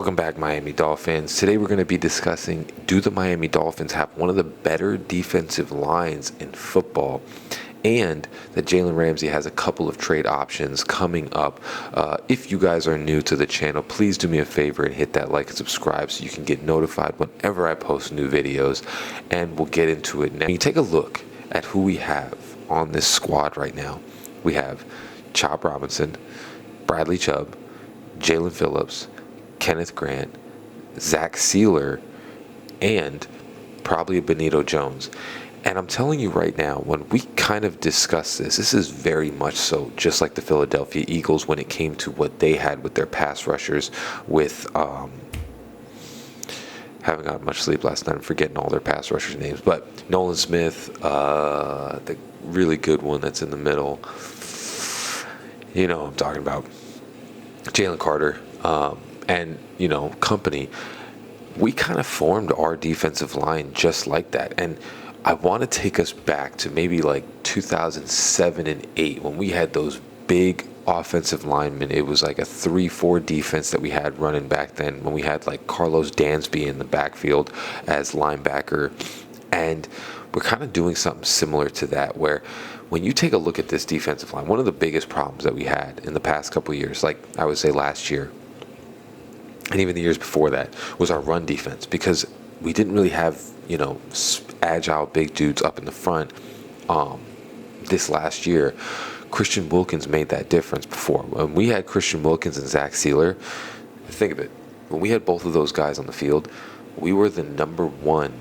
Welcome back, Miami Dolphins. Today we're going to be discussing, do the Miami Dolphins have one of the better defensive lines in football? And that Jaylen Ramsey has a couple of trade options coming up. If you guys are new to the channel, please do me a favor and hit that like and subscribe so you can get notified whenever I post new videos. And we'll get into it now. When you take a look at who we have on this squad right now, we have Chop Robinson, Bradley Chubb, Jalen Phillips, Kenneth Grant, Zach Sealer, and probably a Benito Jones. And I'm telling you right now, when we kind of discuss this is very much so just like the Philadelphia Eagles when it came to what they had with their pass rushers with, haven't got much sleep last night. I'm forgetting all their pass rushers' names. But Nolan Smith, the really good one that's in the middle. You know what I'm talking about. Jalen Carter, and, company. We kind of formed our defensive line just like that. And I want to take us back to maybe like 2007 and 8 when we had those big offensive linemen. It was like a 3-4 defense that we had running back then when we had like Carlos Dansby in the backfield as linebacker. And we're kind of doing something similar to that where when you take a look at this defensive line, one of the biggest problems that we had in the past couple of years, like I would say last year, and even the years before that, was our run defense because we didn't really have, agile big dudes up in the front. This last year, Christian Wilkins made that difference before. When we had Christian Wilkins and Zach Sealer, think of it. When we had both of those guys on the field, we were the number one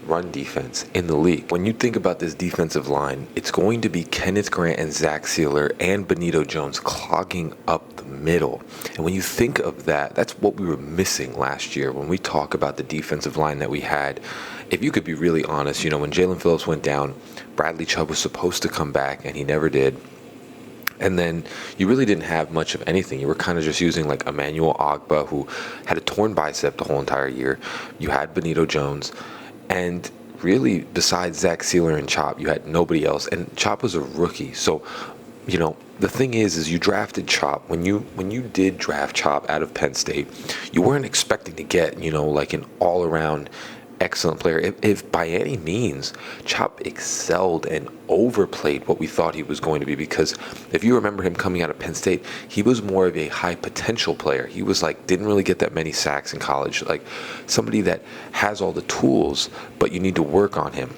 run defense in the league. When you think about this defensive line, it's going to be Kenneth Grant and Zach Sealer and Benito Jones clogging up the middle. And when you think of that, that's what we were missing last year when we talk about the defensive line that we had. If you could be really honest, when Jalen Phillips went down, Bradley Chubb was supposed to come back and he never did. And then you really didn't have much of anything. You were kind of just using like Emmanuel Ogbah, who had a torn bicep the whole entire year. You had Benito Jones. And really, besides Zach Sealer and Chop, you had nobody else. And Chop was a rookie. So, the thing is you drafted Chop. When you did draft Chop out of Penn State, you weren't expecting to get, like an all-around excellent player. If by any means Chop excelled and overplayed what we thought he was going to be, because if you remember him coming out of Penn State, he was more of a high potential player. He was like, didn't really get that many sacks in college, like somebody that has all the tools, but you need to work on him.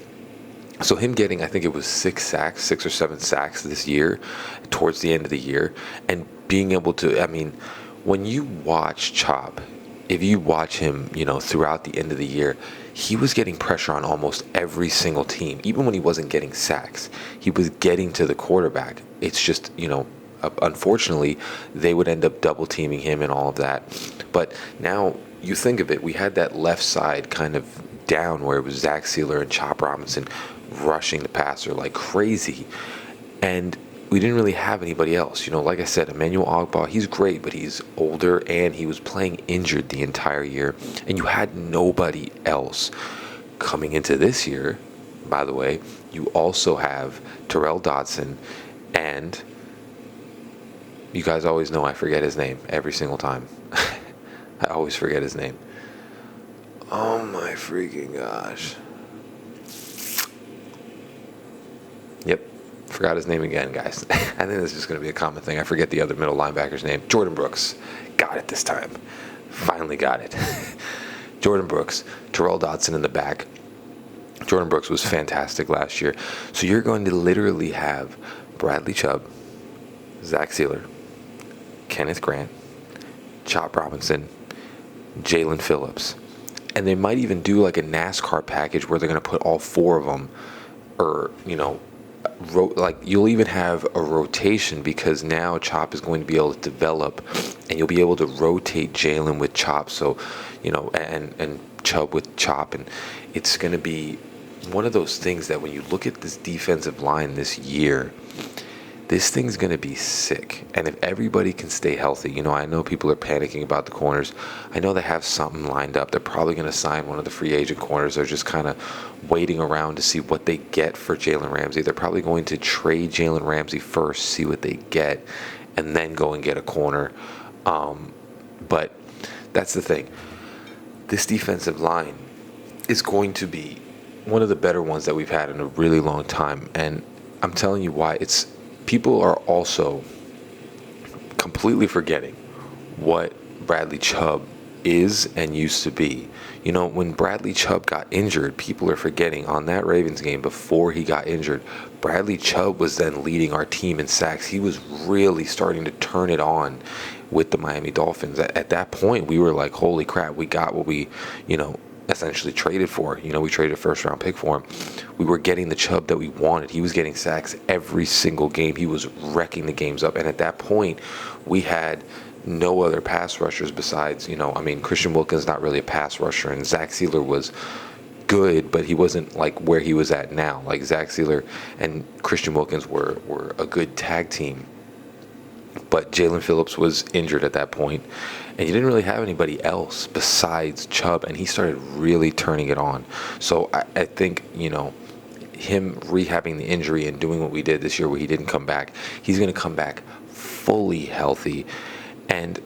So him getting, I think it was 6 or 7 sacks this year, towards the end of the year, and being able to, when you watch Chop, if you watch him, throughout the end of the year, he was getting pressure on almost every single team. Even when he wasn't getting sacks, he was getting to the quarterback. It's just, unfortunately, they would end up double teaming him and all of that. But now you think of it, we had that left side kind of down where it was Zach Sealer and Chop Robinson rushing the passer like crazy. And we didn't really have anybody else. Like I said, Emmanuel Ogbah, he's great, but he's older and he was playing injured the entire year. And you had nobody else. Coming into this year, by the way, you also have Terrell Dodson, and you guys always know I forget his name every single time. I always forget his name. Oh my freaking gosh. Yep. Forgot his name again, guys. I think this is just going to be a common thing. I forget the other middle linebacker's name. Jordan Brooks. Got it this time. Finally got it. Jordan Brooks. Terrell Dodson in the back. Jordan Brooks was fantastic last year. So you're going to literally have Bradley Chubb, Zach Sealer, Kenneth Grant, Chop Robinson, Jalen Phillips. And they might even do like a NASCAR package where they're going to put all 4 of them, or, like you'll even have a rotation because now Chop is going to be able to develop, and you'll be able to rotate Jalen with Chop, so and Chubb with Chop, and it's going to be one of those things that when you look at this defensive line this year, this thing's going to be sick. And if everybody can stay healthy, I know people are panicking about the corners. I know they have something lined up. They're probably going to sign one of the free agent corners. They're just kind of waiting around to see what they get for Jaylen Ramsey. They're probably going to trade Jaylen Ramsey first, see what they get, and then go and get a corner. But that's the thing. This defensive line is going to be one of the better ones that we've had in a really long time. And I'm telling you why. People are also completely forgetting what Bradley Chubb is and used to be. You know, when Bradley Chubb got injured, people are forgetting on that Ravens game before he got injured, Bradley Chubb was then leading our team in sacks. He was really starting to turn it on with the Miami Dolphins. At that point, we were like, holy crap, we got what we, essentially traded for. We traded a first-round pick for him. We were getting the Chubb that we wanted. He was getting sacks every single game. He was wrecking the games up. And at that point, we had no other pass rushers besides, Christian Wilkins not really a pass rusher, and Zach Sealer was good, but he wasn't like where he was at now. Like Zach Sealer and Christian Wilkins were a good tag team. But Jaylen Phillips was injured at that point, and you didn't really have anybody else besides Chubb, and he started really turning it on. So I think, him rehabbing the injury and doing what we did this year where he didn't come back, he's going to come back fully healthy. And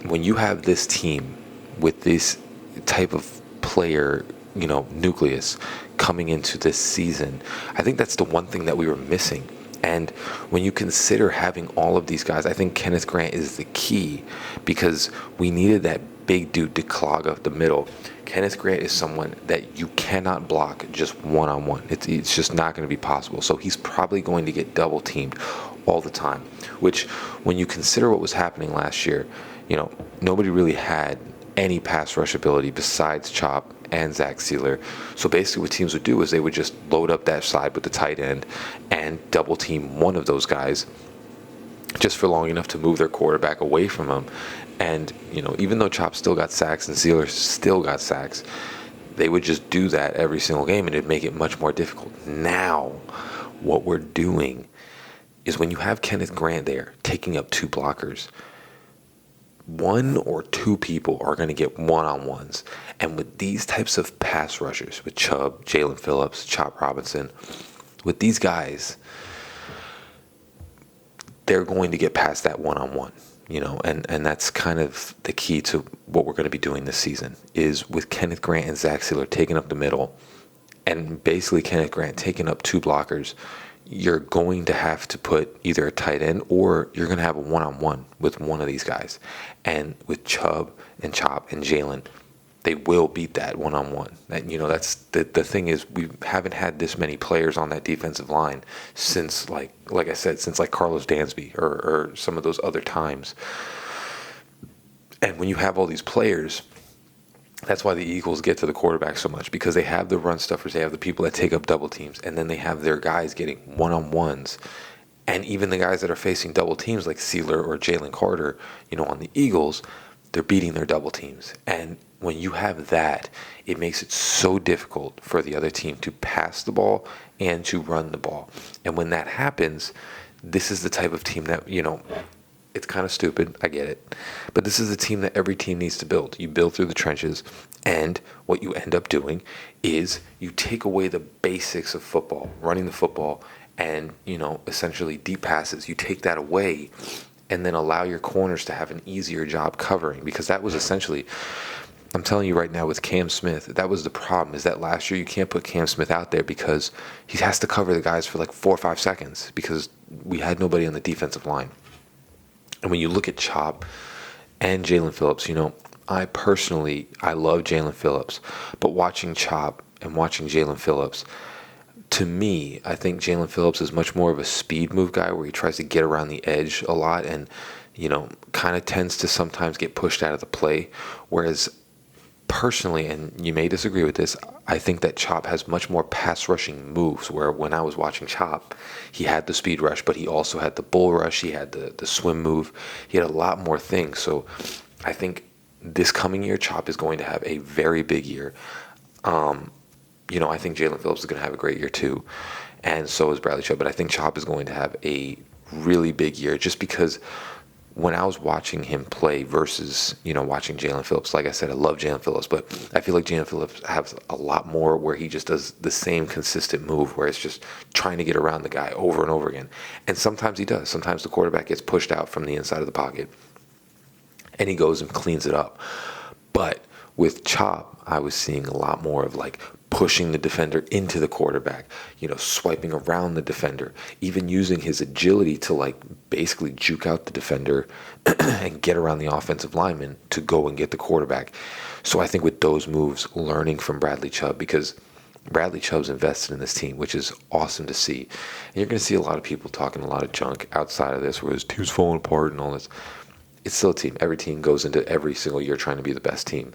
when you have this team with this type of player, nucleus coming into this season, I think that's the one thing that we were missing. And when you consider having all of these guys, I think Kenneth Grant is the key because we needed that big dude to clog up the middle. Kenneth Grant is someone that you cannot block just one-on-one. It's just not going to be possible. So he's probably going to get double teamed all the time, which when you consider what was happening last year, nobody really had any pass rush ability besides Chop and Zach Sealer. So basically what teams would do is they would just load up that side with the tight end and double team one of those guys just for long enough to move their quarterback away from him. And, even though Chop still got sacks and Sealer still got sacks, they would just do that every single game and it'd make it much more difficult. Now, what we're doing is when you have Kenneth Grant there taking up two blockers, one or two people are going to get one-on-ones. And with these types of pass rushers, with Chubb, Jaylen Phillips, Chop Robinson, with these guys, they're going to get past that one-on-one, and that's kind of the key to what we're going to be doing this season is with Kenneth Grant and Zach Sealer taking up the middle, and basically Kenneth Grant taking up two blockers. You're going to have to put either a tight end or you're going to have a one-on-one with one of these guys. And with Chubb and Chop and Jaylen, they will beat that one-on-one. And, that's the thing is we haven't had this many players on that defensive line since, like I said, since like Carlos Dansby or some of those other times. And when you have all these players, that's why the Eagles get to the quarterback so much, because they have the run stuffers, they have the people that take up double teams, and then they have their guys getting one-on-ones. And even the guys that are facing double teams like Sealer or Jalen Carter, on the Eagles, they're beating their double teams. And when you have that, it makes it so difficult for the other team to pass the ball and to run the ball. And when that happens, this is the type of team that, it's kind of stupid, I get it. But this is a team that every team needs to build. You build through the trenches, and what you end up doing is you take away the basics of football, running the football, and, essentially deep passes. You take that away and then allow your corners to have an easier job covering, because that was essentially, I'm telling you right now with Cam Smith, that was the problem, is that last year you can't put Cam Smith out there because he has to cover the guys for like 4 or 5 seconds because we had nobody on the defensive line. And when you look at Chop and Jaylen Phillips, I love Jaylen Phillips, but watching Chop and watching Jaylen Phillips, to me, I think Jaylen Phillips is much more of a speed move guy where he tries to get around the edge a lot and, kind of tends to sometimes get pushed out of the play. Whereas personally, and you may disagree with this, I think that Chop has much more pass rushing moves, where when I was watching Chop, he had the speed rush, but he also had the bull rush, he had the swim move, he had a lot more things. So I think this coming year, Chop is going to have a very big year. I think Jaylen Phillips is going to have a great year too, and so is Bradley Chubb, but I think Chop is going to have a really big year just because when I was watching him play versus, watching Jaylen Phillips, like I said, I love Jaylen Phillips, but I feel like Jaylen Phillips has a lot more where he just does the same consistent move where it's just trying to get around the guy over and over again. And sometimes he does. Sometimes the quarterback gets pushed out from the inside of the pocket and he goes and cleans it up. But with Chop, I was seeing a lot more of like pushing the defender into the quarterback, swiping around the defender, even using his agility to like basically juke out the defender and get around the offensive lineman to go and get the quarterback. So I think with those moves, learning from Bradley Chubb, because Bradley Chubb's invested in this team, which is awesome to see. And you're going to see a lot of people talking a lot of junk outside of this, where his team's falling apart and all this. It's still a team. Every team goes into every single year trying to be the best team.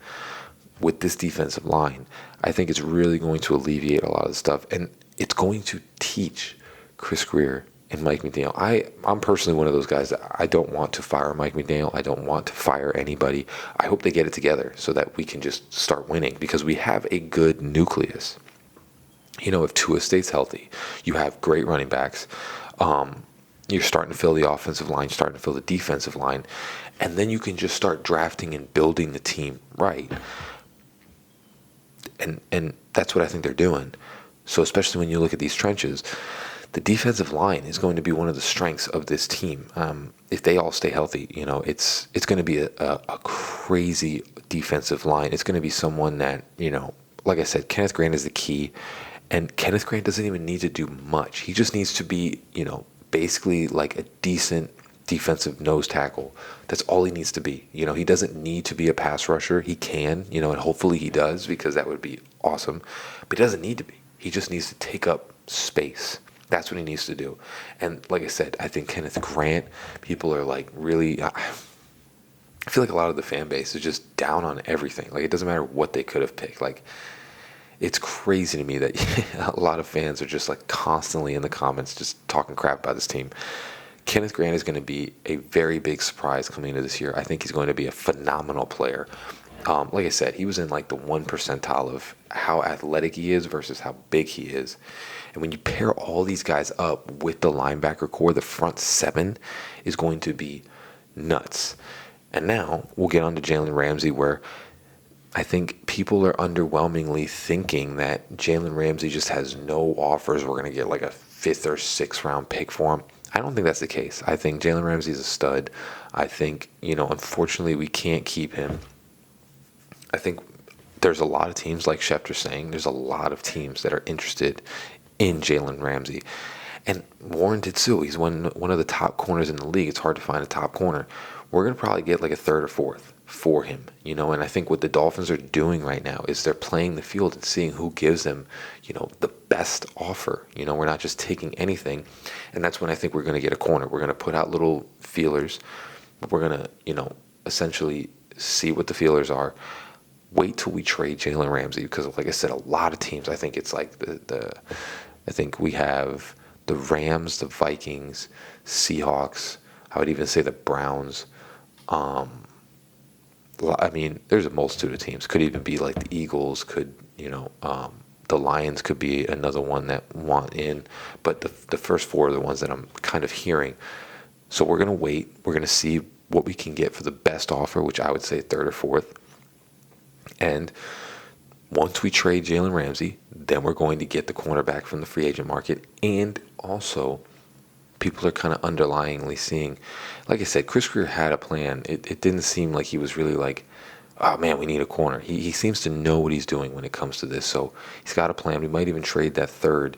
With this defensive line, I think it's really going to alleviate a lot of the stuff, and it's going to teach Chris Grier and Mike McDaniel. I'm personally one of those guys that I don't want to fire Mike McDaniel. I don't want to fire anybody. I hope they get it together so that we can just start winning, because we have a good nucleus. If Tua stays healthy, you have great running backs. You're starting to fill the offensive line, starting to fill the defensive line, and then you can just start drafting and building the team right. And that's what I think they're doing. So especially when you look at these trenches, the defensive line is going to be one of the strengths of this team. If they all stay healthy, it's going to be a crazy defensive line. It's going to be someone that, like I said, Kenneth Grant is the key. And Kenneth Grant doesn't even need to do much. He just needs to be, basically like a decent defensive nose tackle. That's all he needs to be. He doesn't need to be a pass rusher. He can, and hopefully he does, because that would be awesome. But he doesn't need to be. He just needs to take up space. That's what he needs to do. And like I said, I think Kenneth Grant, people are like really, I feel like a lot of the fan base is just down on everything. Like, it doesn't matter what they could have picked. Like, it's crazy to me that a lot of fans are just like constantly in the comments just talking crap about this team. Kenneth Grant is going to be a very big surprise coming into this year. I think he's going to be a phenomenal player. Like I said, he was in like the 1 percentile of how athletic he is versus how big he is. And when you pair all these guys up with the linebacker core, the front seven is going to be nuts. And now we'll get on to Jaylen Ramsey, where I think people are underwhelmingly thinking that Jaylen Ramsey just has no offers. We're going to get like a 5th or 6th round pick for him. I don't think that's the case. I think Jaylen Ramsey is a stud. I think, unfortunately we can't keep him. I think there's a lot of teams, like Schefter's saying, there's a lot of teams that are interested in Jaylen Ramsey. And warranted too. He's one of the top corners in the league. It's hard to find a top corner. We're going to probably get like a 3rd or 4th for him, and I think what the Dolphins are doing right now is they're playing the field and seeing who gives them, the best offer. We're not just taking anything, and that's when I think we're going to get a corner. We're going to put out little feelers. We're going to, essentially see what the feelers are. Wait till we trade Jaylen Ramsey, because like I said, a lot of teams, I think it's like I think we have the Rams, the Vikings, Seahawks, I would even say the Browns. There's a multitude of teams. Could even be like the Eagles. Could the Lions could be another one that want in. But the first 4 are the ones that I'm kind of hearing. So we're gonna wait. We're gonna see what we can get for the best offer, which I would say 3rd or 4th. And once we trade Jaylen Ramsey, then we're going to get the cornerback from the free agent market, and also people are kind of underlyingly seeing, like I said, Chris Grier had a plan. It didn't seem like he was really like, oh man, we need a corner. He seems to know what he's doing when it comes to this. So he's got a plan. We might even trade that 3rd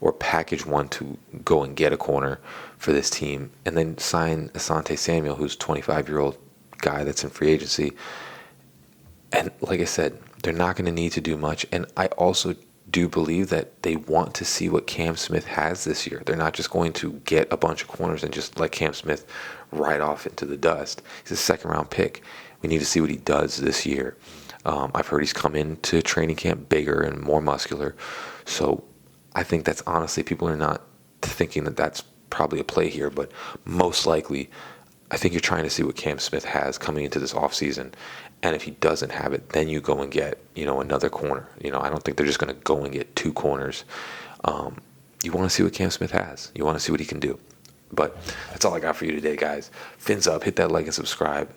or package one to go and get a corner for this team, and then sign Asante Samuel, who's a 25-year-old guy that's in free agency. And like I said, they're not going to need to do much. And I also do believe that they want to see what Cam Smith has this year. They're not just going to get a bunch of corners and just let Cam Smith ride off into the dust. He's a 2nd-round pick. We need to see what he does this year. I've heard he's come into training camp bigger and more muscular. So I think that's honestly, people are not thinking that that's probably a play here, but most likely I think you're trying to see what Cam Smith has coming into this offseason. And if he doesn't have it, then you go and get, another corner. I don't think they're just going to go and get 2 corners. You want to see what Cam Smith has. You want to see what he can do. But that's all I got for you today, guys. Fins up. Hit that like and subscribe.